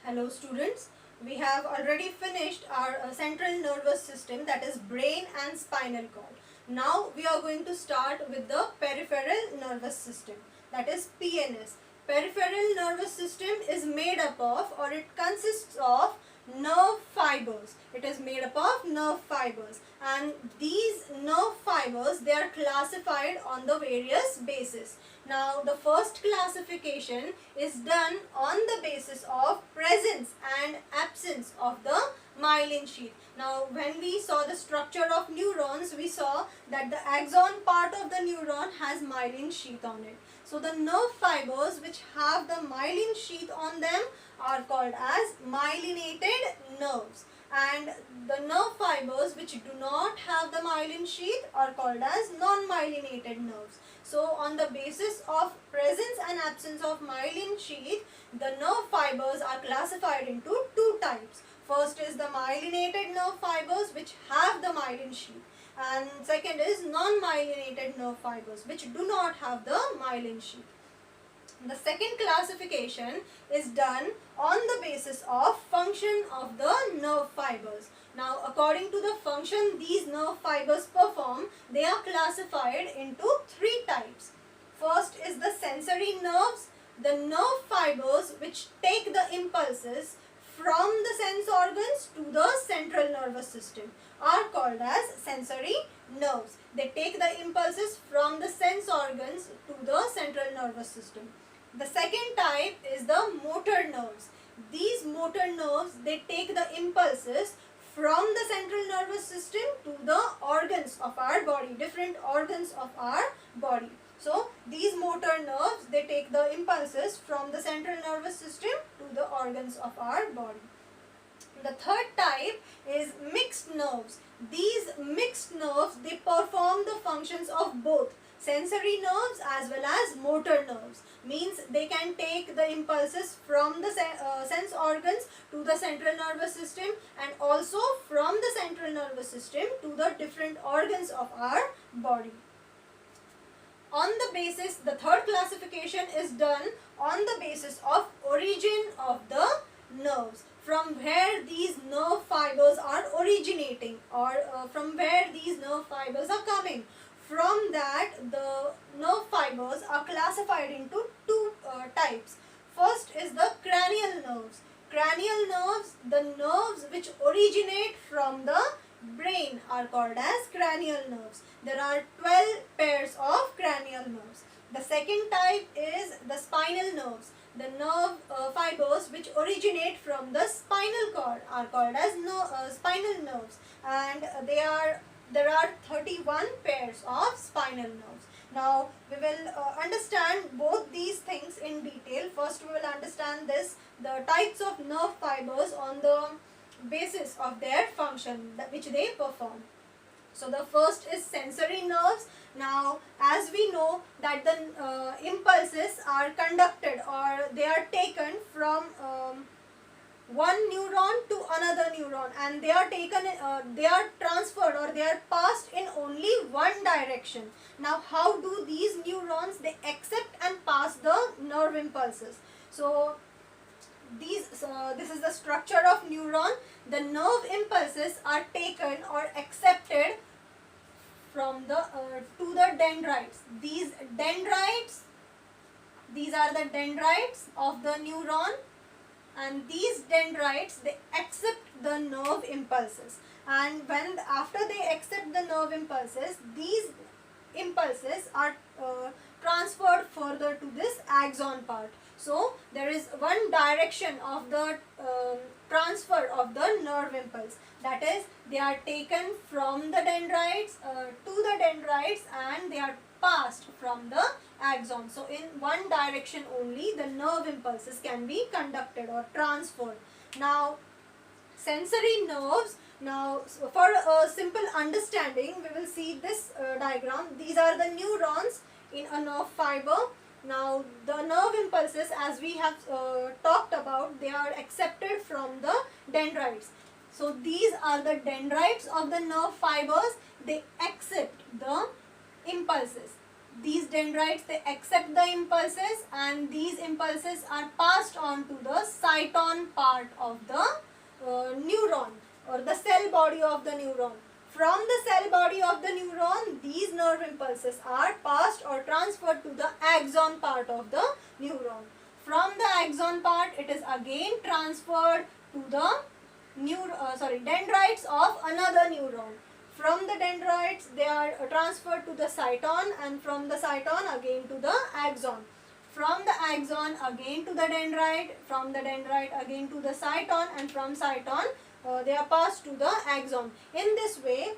Hello students, we have already finished our central nervous system, that is brain and spinal cord. Now we are going to start with the peripheral nervous system, that is PNS. Peripheral nervous system is made up of, or it consists of, nerve fibers. It is made up of nerve fibers, and these nerve fibers, they are classified on the various bases. Now the first classification is done on the basis of presence and absence of the myelin sheath. Now when we saw the structure of neurons, we saw that the axon part of the neuron has myelin sheath on it. So the nerve fibers which have the myelin sheath on them are called as myelinated nerves, and the nerve fibers which do not have the myelin sheath are called as non-myelinated nerves. So on the basis of presence and absence of myelin sheath, the nerve fibers are classified into two types. First is the myelinated nerve fibers which have the myelin sheath, and second is non-myelinated nerve fibers which do not have the myelin sheath. The second classification is done on the basis of function of the nerve fibers. Now according to the function these nerve fibers perform, they are classified into three types. First is the sensory nerves, the nerve fibers which take the impulses from the sense organs to the central nervous system are called as sensory nerves. They take the impulses from the sense organs to the central nervous system. The second type is the motor nerves. These motor nerves, they take the impulses from the central nervous system to the organs of our body, different organs of our body. So these motor nerves, they take the impulses from the central nervous system to the organs of our body. The third type is mixed nerves. These mixed nerves, they perform the functions of both sensory nerves as well as motor nerves. Means they can take the impulses from the sense organs to the central nervous system, and also from the central nervous system to the different organs of our body. On the basis, the third classification is done on the basis of origin of the nerves, from where these nerve fibers are originating, or from where these nerve fibers are coming. From that, the nerve fibers are classified into two types. First is the cranial nerves. Cranial nerves, the nerves which originate from the brain, are called as cranial nerves. There are 12 pairs of cranial nerves. The second type is the spinal nerves. The nerve fibers which originate from the spinal cord are called as spinal nerves, and there are 31 pairs of spinal nerves. Now we will understand both these things in detail. First we will understand the types of nerve fibers on the basis of their function which they perform. So the first is sensory nerves. Now as we know that the impulses are conducted, or they are taken from one neuron to another neuron, and they are taken, they are transferred, or they are passed in only one direction. Now how do these neurons, they accept and pass the nerve impulses? So this is the structure of neuron. The nerve impulses are taken or accepted from the to the dendrites. These are the dendrites of the neuron, and these dendrites, they accept the nerve impulses, and when after they accept the nerve impulses, these impulses are transferred further to this axon part. So there is one direction of the transfer of the nerve impulse, that is, they are taken from the dendrites to the dendrites, and they are passed from the axon. So in one direction only the nerve impulses can be conducted or transferred. Now sensory nerves. Now for a simple understanding, we will see this diagram. These are the neurons in a nerve fiber. Now the nerve impulses, as we have talked about, they are accepted from the dendrites. So these are the dendrites of the nerve fibers. They accept the impulses. these dendrites, they accept the impulses, and these impulses are passed on to the cyton part of the neuron, or the cell body of the neuron. From the cell body of the neuron, these nerve impulses are passed or transferred to the axon part of the neuron. From the axon part, it is again transferred to the dendrites of another neuron. From the dendrites, they are transferred to the cyton, and from the cyton again to the axon. From the axon again to the dendrite, from the dendrite again to the cyton, and from cyton they are passed to the axon. In this way,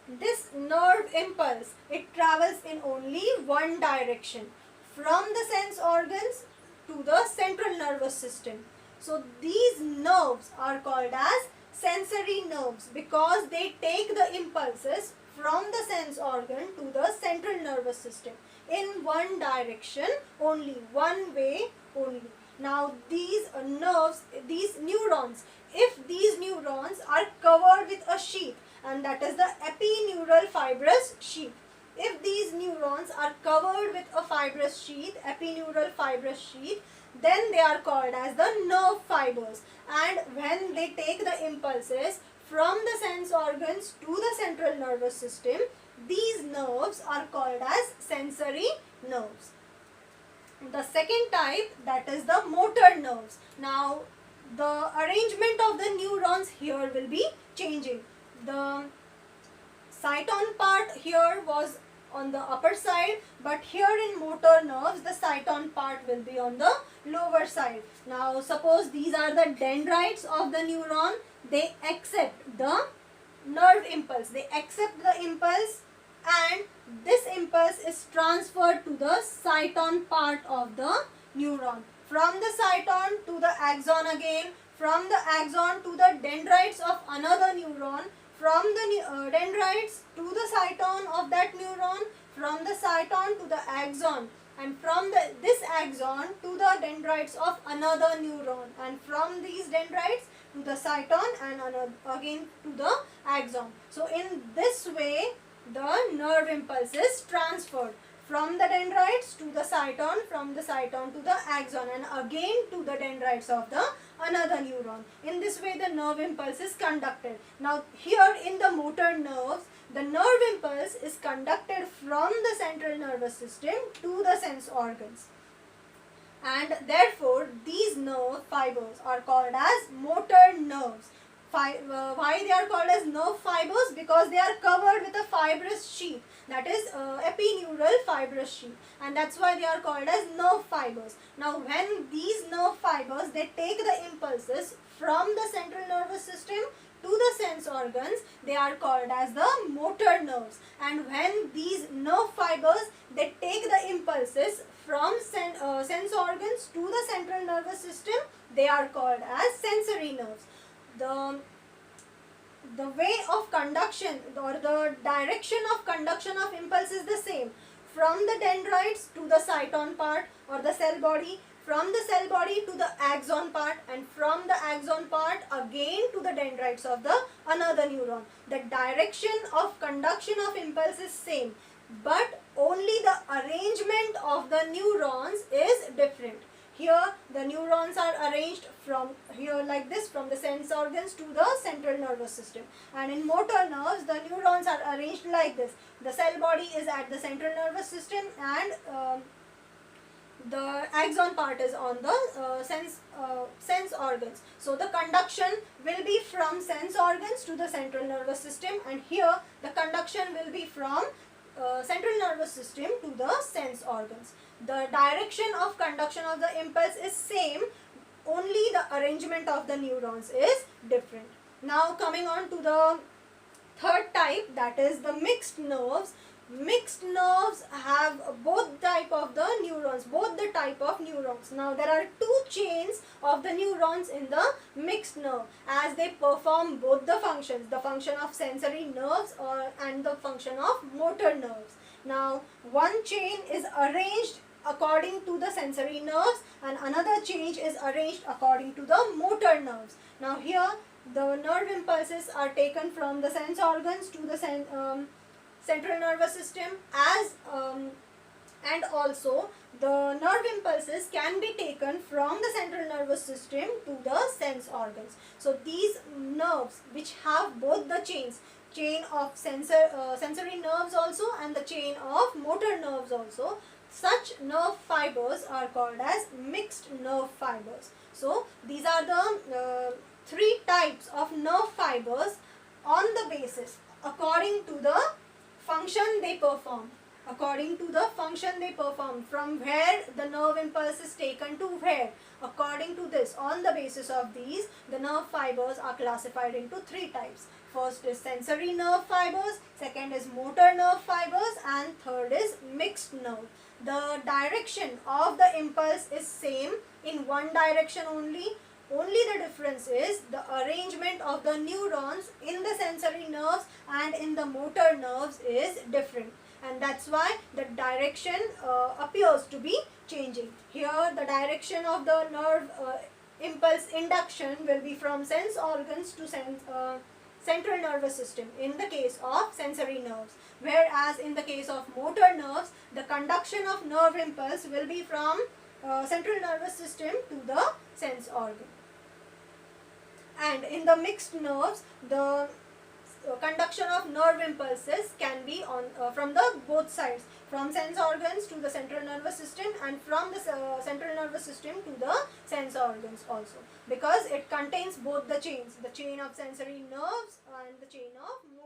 this nerve impulse, it travels in only one direction, from the sense organs to the central nervous system. So these nerves are called as sensory nerves because they take the impulses from the sense organ to the central nervous system in one direction only, one way only. Now these nerves, these neurons, if these neurons are covered with a sheath, and that is the epineural fibrous sheath. If these neurons are covered with a fibrous sheath, epineural fibrous sheath, then they are called as the nerve fibers. And when they take the impulses from the sense organs to the central nervous system, these nerves are called as sensory nerves. The second type, that is the motor nerves. Now the arrangement of the neurons here will be changing. The cyton part here was on the upper side, but here in motor nerves the cyton part will be on the lower side. Now suppose these are the dendrites of the neuron, they accept the nerve impulse, they accept the impulse, and this impulse is transferred to the cyton part of the neuron. From the cyton to the axon again, from the axon to the dendrites of another neuron, from the dendrites to the cyton of that neuron, from the cyton to the axon, and from this axon to the dendrites of another neuron, and from these dendrites to the cyton, and again to the axon. So in this way the nerve impulse is transferred from the dendrites to the cyton, from the cyton to the axon, and again to the dendrites of the another neuron. In this way the nerve impulse is conducted. Now here in the motor nerves, the nerve impulse is conducted from the central nervous system to the sense organs, and therefore these nerve fibers are called as motor nerves. Why they are called as nerve fibers? Because they are covered with a fibrous sheath, that is epineural fibrous sheath, and that's why they are called as nerve fibers. Now when these nerve fibers, they take the impulses from the central nervous system to the sense organs, they are called as the motor nerves. And when these nerve fibers, they take the impulses from sense organs to the central nervous system, they are called as sensory nerves. The way of conduction or the direction of conduction of impulse is the same, from the dendrites to the cyton part or the cell body, from the cell body to the axon part, and from the axon part again to the dendrites of the another neuron. The direction of conduction of impulse is same, but only the arrangement of the neurons is different. Here the neurons are arranged from here like this, from the sense organs to the central nervous system, and in motor nerves the neurons are arranged like this. The cell body is at the central nervous system, and the axon part is on the sense organs. So the conduction will be from sense organs to the central nervous system, and here the conduction will be from central nervous system to the sense organs. The direction of conduction of the impulse is same, only the arrangement of the neurons is different. Now coming on to the third type, that is the mixed nerves. Mixed nerves have both type of the neurons, both the type of neurons. Now there are two chains of the neurons in the mixed nerve, as they perform both the functions, the function of sensory nerves and the function of motor nerves. Now one chain is arranged according to the sensory nerves, and another chain is arranged according to the motor nerves. Now here the nerve impulses are taken from the sense organs to the central nervous system as And also the nerve impulses can be taken from the central nervous system to the sense organs. So these nerves which have both the chain of sensory nerves also and the chain of motor nerves also, such nerve fibers are called as mixed nerve fibers. So these are the three types of nerve fibers on the basis according to the function they perform. According to the function they perform, from where the nerve impulse is taken to where. According to this, on the basis of these, the nerve fibers are classified into three types. First is sensory nerve fibers, second is motor nerve fibers, and third is mixed nerve. The direction of the impulse is same in one direction only. Only the difference is the arrangement of the neurons in the sensory nerves and in the motor nerves is different, and that's why the direction appears to be changing. Here the direction of the nerve impulse induction will be from sense organs to central nervous system in the case of sensory nerves, whereas in the case of motor nerves the conduction of nerve impulse will be from central nervous system to the sense organ. And in the mixed nerves, the conduction of nerve impulses can be on from the both sides, from sense organs to the central nervous system and from the central nervous system to the sense organs also, because it contains both the chains, the chain of sensory nerves and the chain of motor